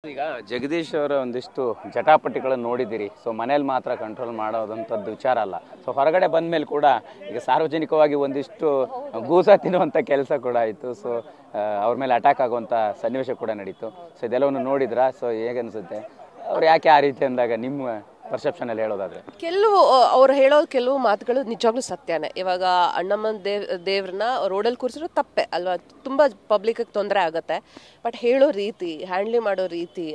ಈಗ ಜಗದೀಶ್ ಅವರ ಒಂದಿಷ್ಟು ಜಟಾಪಟಿಗಳನ್ನು ನೋಡಿದ್ದೀರಿ. ಸೊ ಮನೇಲಿ ಮಾತ್ರ ಕಂಟ್ರೋಲ್ ಮಾಡೋದಂಥದ್ದು ವಿಚಾರ ಅಲ್ಲ. ಸೊ ಹೊರಗಡೆ ಬಂದ ಮೇಲೆ ಕೂಡ ಈಗ ಸಾರ್ವಜನಿಕವಾಗಿ ಒಂದಿಷ್ಟು ಗೂಸ ತಿನ್ನುವಂಥ ಕೆಲಸ ಕೂಡ ಆಯಿತು. ಸೊ ಅವ್ರ ಮೇಲೆ ಅಟ್ಯಾಕ್ ಆಗುವಂಥ ಸನ್ನಿವೇಶ ಕೂಡ ನಡೀತು. ಸೊ ಇದೆಲ್ಲವನ್ನು ನೋಡಿದ್ರಾ? ಸೊ ಹೇಗನ್ಸುತ್ತೆ ಅವ್ರು ಯಾಕೆ ಆ ರೀತಿ ಅಂದಾಗ ನಿಮ್ಮ ಪರ್ಸೆಪ್ಷನ್ ಅಲ್ಲಿ ಹೇಳೋದಾದ್ರೆ? ಅವ್ರು ಹೇಳೋ ಕೆಲವು ಮಾತುಗಳು ನಿಜವಾಗ್ಲೂ ಸತ್ಯನೇ. ಇವಾಗ ಅಣ್ಣಮ್ಮನ ದೇವ್ರನ್ನ ರೋಡಲ್ಲಿ ಕೂರಿಸಿರೋ ತಪ್ಪೆ ಅಲ್ವಾ, ತುಂಬ ಪಬ್ಲಿಕ್ಗೆ ತೊಂದರೆ ಆಗುತ್ತೆ. ಬಟ್ ಹೇಳೋ ರೀತಿ, ಹ್ಯಾಂಡ್ಲಿ ಮಾಡೋ ರೀತಿ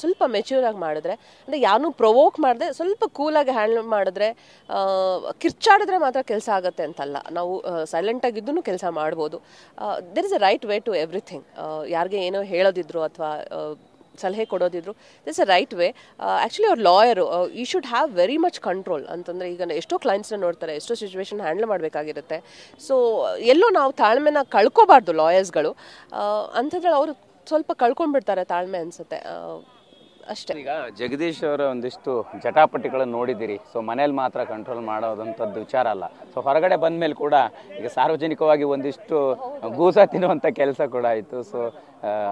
ಸ್ವಲ್ಪ ಮೆಚ್ಯೂರ್ ಆಗಿ ಮಾಡಿದ್ರೆ, ಅಂದರೆ ಯಾರನ್ನೂ ಪ್ರೊವೋಕ್ ಮಾಡದೆ ಸ್ವಲ್ಪ ಕೂಲಾಗಿ ಹ್ಯಾಂಡ್ಲ್ ಮಾಡಿದ್ರೆ, ಕಿರ್ಚಾಡಿದ್ರೆ ಮಾತ್ರ ಕೆಲಸ ಆಗುತ್ತೆ ಅಂತಲ್ಲ. ನಾವು ಸೈಲೆಂಟಾಗಿದ್ದೂ ಕೆಲಸ ಮಾಡ್ಬೋದು. There is a right way to everything. ಯಾರಿಗೆ ಏನೋ ಹೇಳೋದಿದ್ರು ಅಥವಾ ಸಲಹೆ ಕೊಡೋದಿದ್ರು, this a right way. Actually ಅವ್ರು lawyer, you should have very much control. ಅಂತಂದರೆ ಈಗ ಎಷ್ಟೋ ಕ್ಲೈಂಟ್ಸ್ನ ನೋಡ್ತಾರೆ, ಎಷ್ಟೋ ಸಿಚುವೇಶನ್ ಹ್ಯಾಂಡಲ್ ಮಾಡಬೇಕಾಗಿರುತ್ತೆ. ಸೊ ಎಲ್ಲೋ ನಾವು ತಾಳ್ಮೆನ ಕಳ್ಕೊಬಾರ್ದು ಲಾಯರ್ಸ್ಗಳು. ಅಂಥದ್ರಲ್ಲಿ ಅವರು ಸ್ವಲ್ಪ ಕಳ್ಕೊಂಡ್ಬಿಡ್ತಾರೆ ತಾಳ್ಮೆ ಅನಿಸುತ್ತೆ ಅಷ್ಟೇ. ಈಗ ಜಗದೀಶ್ ಅವರ ಒಂದಿಷ್ಟು ಜಟಾಪಟಿಗಳನ್ನು ನೋಡಿದ್ದೀರಿ. ಸೊ ಮನೇಲಿ ಮಾತ್ರ ಕಂಟ್ರೋಲ್ ಮಾಡೋದಂಥದ್ದು ವಿಚಾರ ಅಲ್ಲ. ಸೊ ಹೊರಗಡೆ ಬಂದ ಮೇಲೆ ಕೂಡ ಈಗ ಸಾರ್ವಜನಿಕವಾಗಿ ಒಂದಿಷ್ಟು ಗೂಸ ತಿನ್ನುವಂಥ ಕೆಲಸ ಕೂಡ ಆಯಿತು. ಸೊ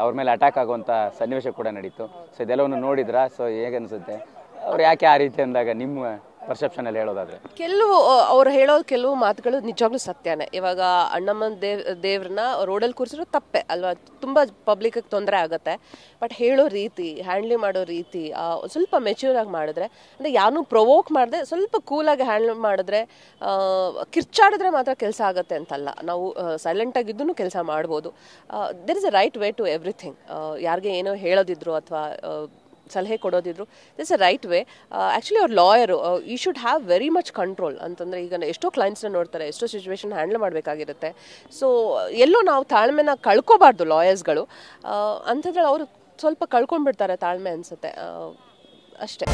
ಅವ್ರ ಮೇಲೆ ಅಟ್ಯಾಕ್ ಆಗುವಂಥ ಸನ್ನಿವೇಶ ಕೂಡ ನಡೀತು. ಸೊ ಇದೆಲ್ಲವನ್ನು ನೋಡಿದ್ರಾ? ಸೊ ಹೇಗನ್ಸುತ್ತೆ ಅವ್ರು ಯಾಕೆ ಆ ರೀತಿ ಅಂದಾಗ ನಿಮ್ಮ ಪರ್ಸೆಪ್ಷನ್ ಅಲ್ಲಿ ಹೇಳೋದಾದ್ರೆ? ಅವ್ರು ಹೇಳೋ ಕೆಲವು ಮಾತುಗಳು ನಿಜವಾಗ್ಲೂ ಸತ್ಯನೇ. ಇವಾಗ ಅಣ್ಣಮ್ಮನ ದೇವ್ರನ್ನ ರೋಡಲ್ಲಿ ಕೂರಿಸಿರೋ ತಪ್ಪೆ ಅಲ್ವಾ, ತುಂಬ ಪಬ್ಲಿಕ್ಗೆ ತೊಂದರೆ ಆಗುತ್ತೆ. ಬಟ್ ಹೇಳೋ ರೀತಿ, ಹ್ಯಾಂಡ್ಲಿ ಮಾಡೋ ರೀತಿ ಸ್ವಲ್ಪ ಮೆಚ್ಯೂರ್ ಆಗಿ ಮಾಡಿದ್ರೆ, ಅಂದರೆ ಯಾರನ್ನೂ ಪ್ರೊವೋಕ್ ಮಾಡದೆ ಸ್ವಲ್ಪ ಕೂಲಾಗಿ ಹ್ಯಾಂಡ್ಲ್ ಮಾಡಿದ್ರೆ, ಕಿರ್ಚಾಡಿದ್ರೆ ಮಾತ್ರ ಕೆಲಸ ಆಗುತ್ತೆ ಅಂತಲ್ಲ. ನಾವು ಸೈಲೆಂಟಾಗಿದ್ದೂ ಕೆಲಸ ಮಾಡ್ಬೋದು. There is a right way to everything. ಯಾರಿಗೆ ಏನೋ ಹೇಳೋದಿದ್ರು ಅಥವಾ ಸಲಹೆ ಕೊಡೋದಿದ್ರು, this a right way. Actually ಅವ್ರು lawyer, you should have very much control. ಅಂತಂದರೆ ಈಗ ಎಷ್ಟೋ ಕ್ಲೈಂಟ್ಸ್ನ ನೋಡ್ತಾರೆ, ಎಷ್ಟೋ ಸಿಚುವೇಶನ್ ಹ್ಯಾಂಡಲ್ ಮಾಡಬೇಕಾಗಿರುತ್ತೆ. ಸೊ ಎಲ್ಲೋ ನಾವು ತಾಳ್ಮೆನ ಕಳ್ಕೊಬಾರ್ದು ಲಾಯರ್ಸ್ಗಳು. ಅಂಥದ್ರಲ್ಲಿ ಅವರು ಸ್ವಲ್ಪ ಕಳ್ಕೊಂಡ್ಬಿಡ್ತಾರೆ ತಾಳ್ಮೆ ಅನಿಸುತ್ತೆ ಅಷ್ಟೇ.